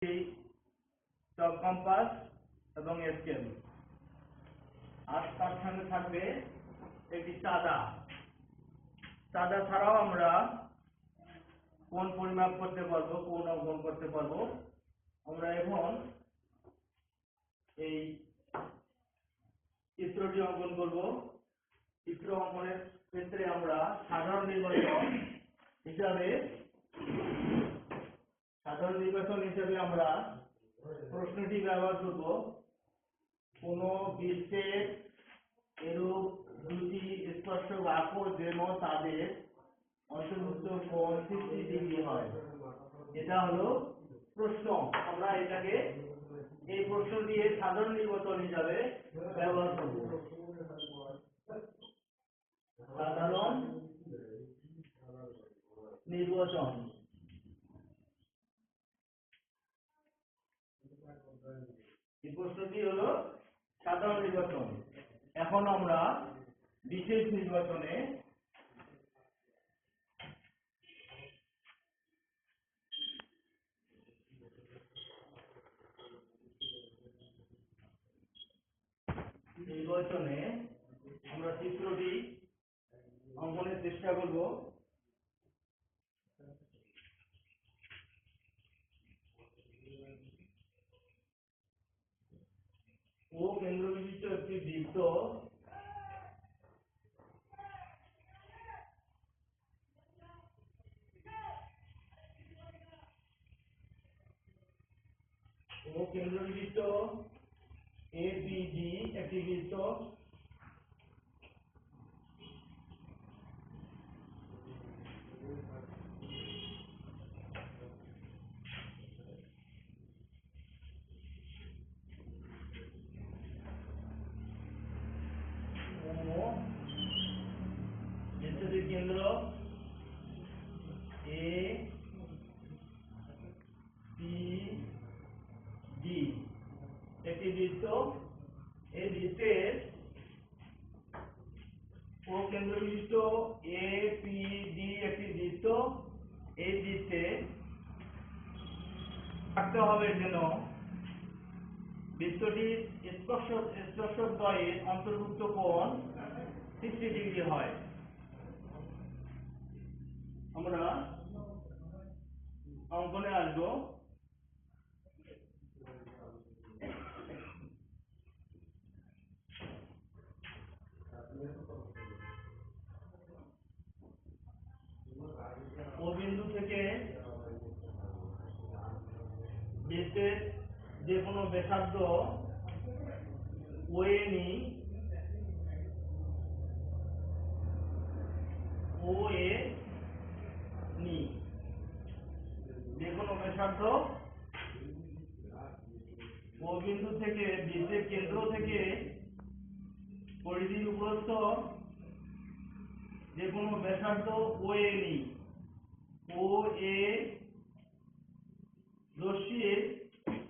চক compass এবং scale, আর তার সঙ্গে থাকবে একটি চাঁদা। চাঁদা ছাড়াও আমরা কোণ পরিমাপ করতে পারবো, কোণ অঙ্কন করতে পারবো। আমরা এখন এই চিত্রটি অঙ্কন করব। চিত্র অঙ্কনের ক্ষেত্রে আমরা সাধারণ নির্বাচন হিসাবে আমরা প্রশ্নটি ব্যবহার করব। কোন বৃত্তের এরূপ দুটি স্পর্শক আঁকো যেন তাদের অন্তর্ভুক্ত কোণ 60 ডিগ্রি হয়। এটা হলো প্রশ্ন। আমরা এটাকে এই প্রশ্ন দিয়ে সাধারণ নির্বাচন হিসাবে ব্যবহার করব। সাধারণ নির্বাচন, এই প্রশ্নটি হলো সাধারণ নির্বাচন। এখন আমরা বিশেষ নির্বাচনে আমরা চিত্রটি অঙ্কনের চেষ্টা করব। ও কেন্দ্রবিশিষ্ট একটি বৃত্ত ABD একটি বৃত্ত বৃত্তটির কেন্দ্র ABD একটি বৃত্ত। এই বৃত্তের ও কেন্দ্রবিশিষ্ট APD একটি বৃত্ত। এই বৃত্তে থাকতে হবে যেন বৃত্তটির স্পর্শক দ্বয়ের অন্তর্ভুক্ত কোণ 60 ডিগ্রি হয়। আমরা অঙ্কনে আসবো। ও বিন্দু থেকে বৃত্তের যে কোনো ব্যাসার্ধ OA নিই, যে কোনো ব্যাসার্ধ ও বিন্দু থেকে বৃত্তের কেন্দ্র থেকে পরিধির উপরস্থ যে কোনো ব্যাসার্ধ OA নিই। OA রশ্মির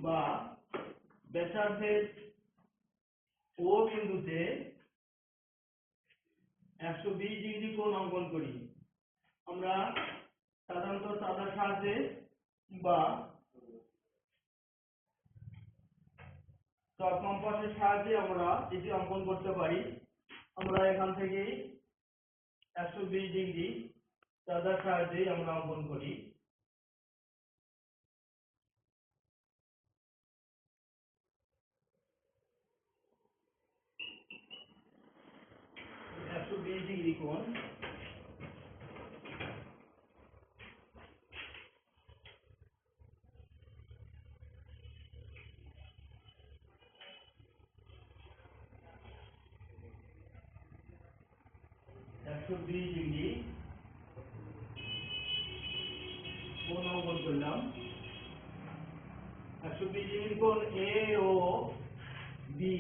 বা ব্যাসার্ধের ও বিন্দুতে 120 ডিগ্রি কোণ অঙ্কন করি। আমরা সাধারণত চাঁদার সাহায্যে বা চক কম্পাসের সাহায্যে আমরা এটি অঙ্কন করতে পারি। আমরা এখান থেকে 120 ডিগ্রি চাঁদার সাহায্যে আমরা অঙ্কন করি। ডিগ্রি কোণ ডিগ্রি কোণ অঙ্কন করলাম। 120 ডিগ্রি কোণ এ ও বি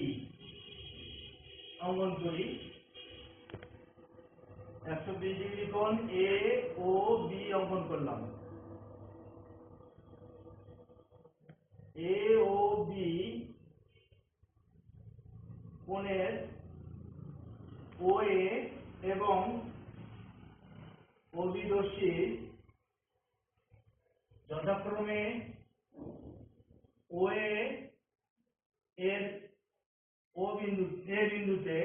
অঙ্কন করি। 120 ডিগ্রি কোণ এ ও বি অঙ্কন করলাম। এ ও বি কোণের OA এবং OB রশ্মি যথাক্রমে OA এর এ বিন্দুতে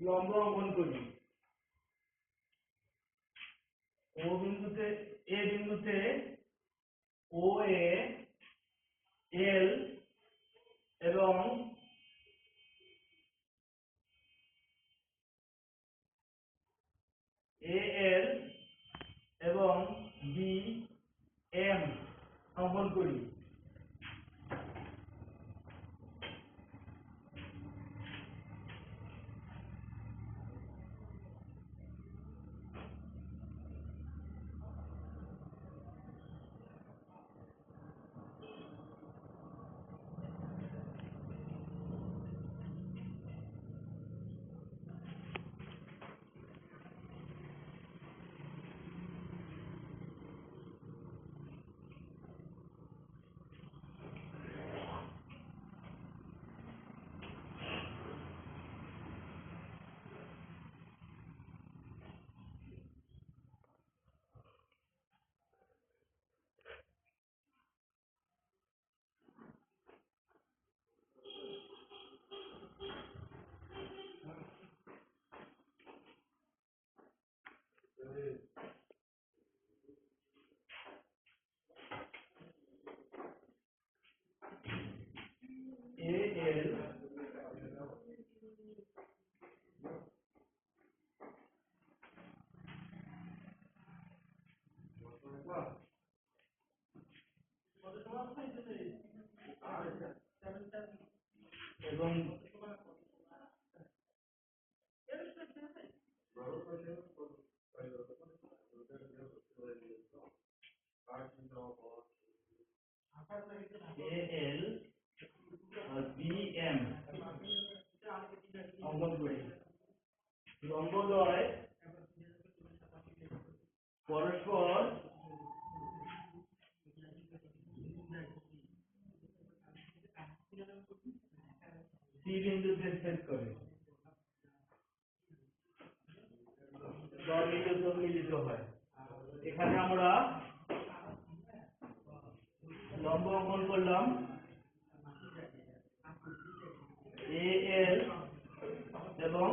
লম্ব অঙ্কন করি। এ বিন্দুতে OA L এবং AL এবং BM অঙ্কন করি। AL এবং AL আর BM অঙ্কন করি। লম্বদ্বয় পরস্পর C বিন্দুতে ছেদ করে মিলিত হয়। এখানে আমরা লম্ব অঙ্কন করলাম AL এবং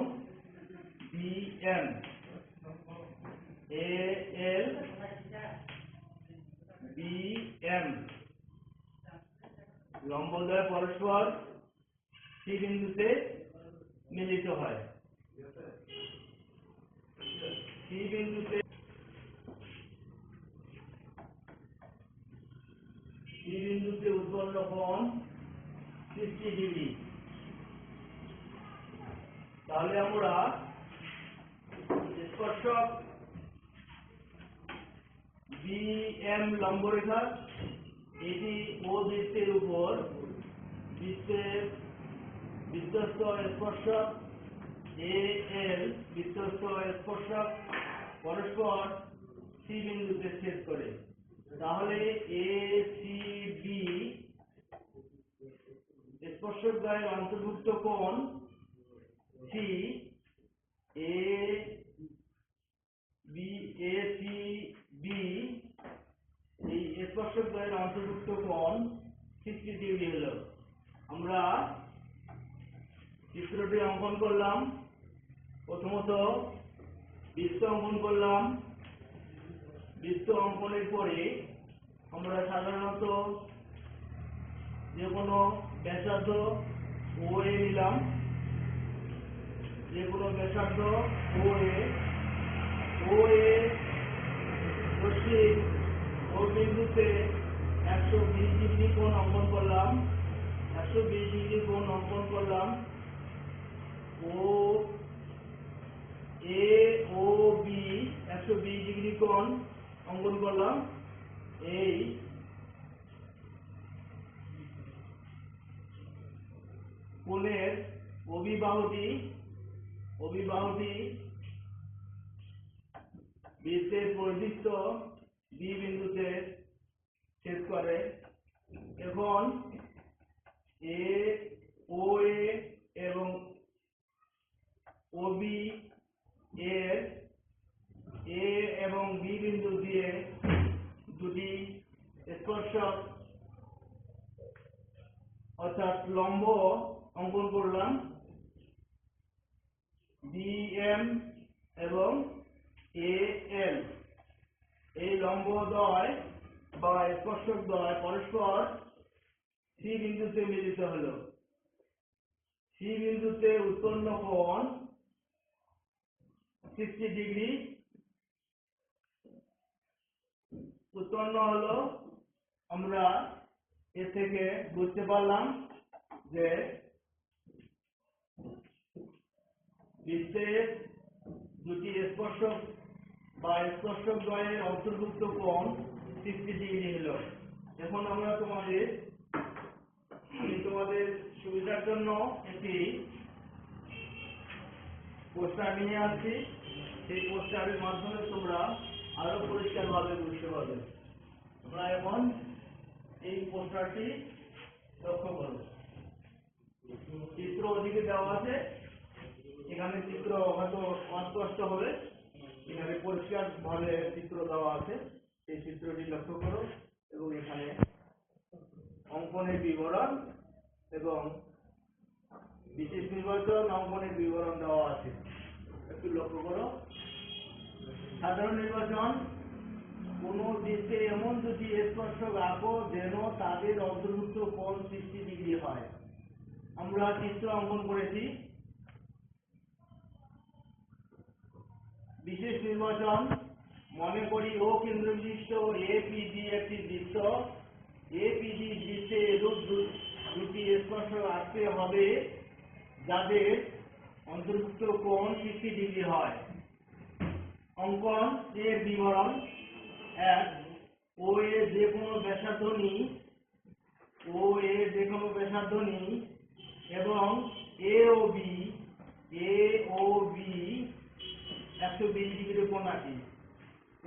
BM। AL BM লম্বদ্বয় পরস্পর C বিন্দুতে মিলিত হয়। C বিন্দুতে উৎপন্ন কোণ 60 ডিগ্রি। তাহলে আমরা স্পর্শক BM লম্বরেখা এটি O বৃত্তের উপর বিশ্বস্ত স্পর্শক AL বিশ্বস্ত স্পর্শক পরস্পর C বিন্দুতে ছেদ করে। তাহলে ACB স্পর্শক দ্বয়ের অন্তর্ভুক্ত কোণ C ACB এই স্পর্শক দ্বয়ের অন্তর্ভুক্ত কোণ 60 ডিগ্রি হলো। আমরা চিত্রটি অঙ্কন করলাম। প্রথমত বৃত্ত অঙ্কন করলাম। বৃত্ত অঙ্কনের পরে আমরা সাধারণত যে কোনো ব্যাসার্ধ OA নিলাম। যে কোনো ব্যাসার্ধ OA রশ্মির ও বিন্দুতে 120 ডিগ্রি কোণ অঙ্কন করলাম। 120 ডিগ্রি কোণ অঙ্কন করলাম। AOB 120 ডিগ্রি কোণ অঙ্কন করলাম। এই কোণের অভিবাহুটি বৃত্তের পরিধিস্থ B বিন্দুতে ছেদ করে। এখন OA এবং OB এর A এবং B বিন্দু দিয়ে দুটি স্পর্শক অর্থাৎ লম্ব অঙ্কন করলাম বিএম এবং এএল। এই লম্বদ্বয় বা স্পর্শক দ্বয় পরস্পর সি বিন্দুতে মিলিত হলো। সি বিন্দুতে উৎপন্ন কোণ 60 ডিগ্রি উৎপন্ন হলো। আমরা এ থেকে বুঝতে পারলাম যে বৃত্তের দুটি স্পর্শক বা স্পর্শক দ্বয়ের অন্তর্ভুক্ত কোণ 60 ডিগ্রি হলো। এখন আমি তোমাদের সুবিধার জন্য একটি পোস্টার নিয়ে আসছি। সেই পোস্টারের মাধ্যমে তোমরা আরো পরিষ্কারভাবে বুঝতে পারবে। তোমরা এখন এই পোস্টারটি লক্ষ্য করো। চিত্র ওদিকে দেওয়া আছে, এখানে চিত্র হয়তো অস্পষ্ট হবে, এখানে পরিষ্কার ভাবে চিত্র দেওয়া আছে। এই চিত্রটি লক্ষ্য করো এবং এখানে অঙ্কনের বিবরণ এবং বিশেষ নির্বাচন অঙ্কনের বিবরণ দেওয়া আছে, একটু লক্ষ্য করো। সাধারণ নির্বাচন: কোন বৃত্তে এমন দুটি স্পর্শক আঁকো যেন তাদের অন্তর্ভুক্ত কোণ 60 ডিগ্রি হয়। আমরা চিত্র অঙ্কন করেছি। বিশেষ নির্বাচন: মনে করি ও কেন্দ্র বিশিষ্ট এপিডি একটি বৃত্ত। এপিডি বৃত্তে এরূপ দুটি স্পর্শক আঁকতে হবে যাদের অন্তর্ভুক্ত কোণ 60 ডিগ্রি হয়। অঙ্কন এর বিবরণ: 1. ও এ যে কোনো ব্যাসার্ধ নিই এবং এ ও বি 120 ডিগ্রি কোণ আঁকি।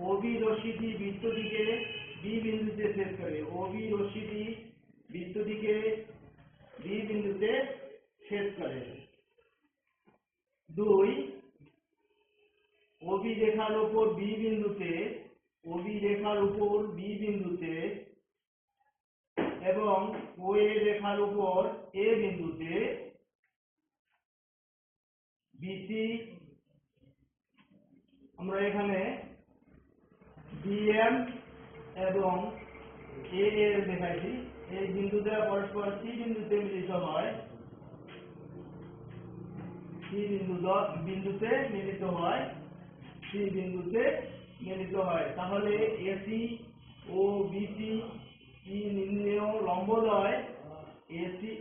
ওবি রশ্মিটি বৃত্তটিকে বি বিন্দুতে ছেদ করে। ওবি রশ্মিটি বৃত্তটিকে বি বিন্দুতে ছেদ করে। 2. ওবি রেখার উপর বি বিন্দুতে এবং ও এ রেখার উপর এ বিন্দুতে বিসি, আমরা এখানে বিএম এবং এএল দেখাইছি। এই বিন্দুটা পরস্পর সি বিন্দুতে মিলিত হয়। সি বিন্দুতে মিলিত হয়। তাহলে এসি ও বিসি নির্ণেয় লম্বদ্বয় এসি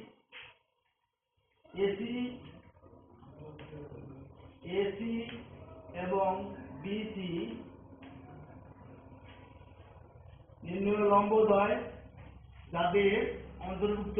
এবং বিসি নির্ণেয় লম্বদ্বয় যাদের অন্তর্ভুক্ত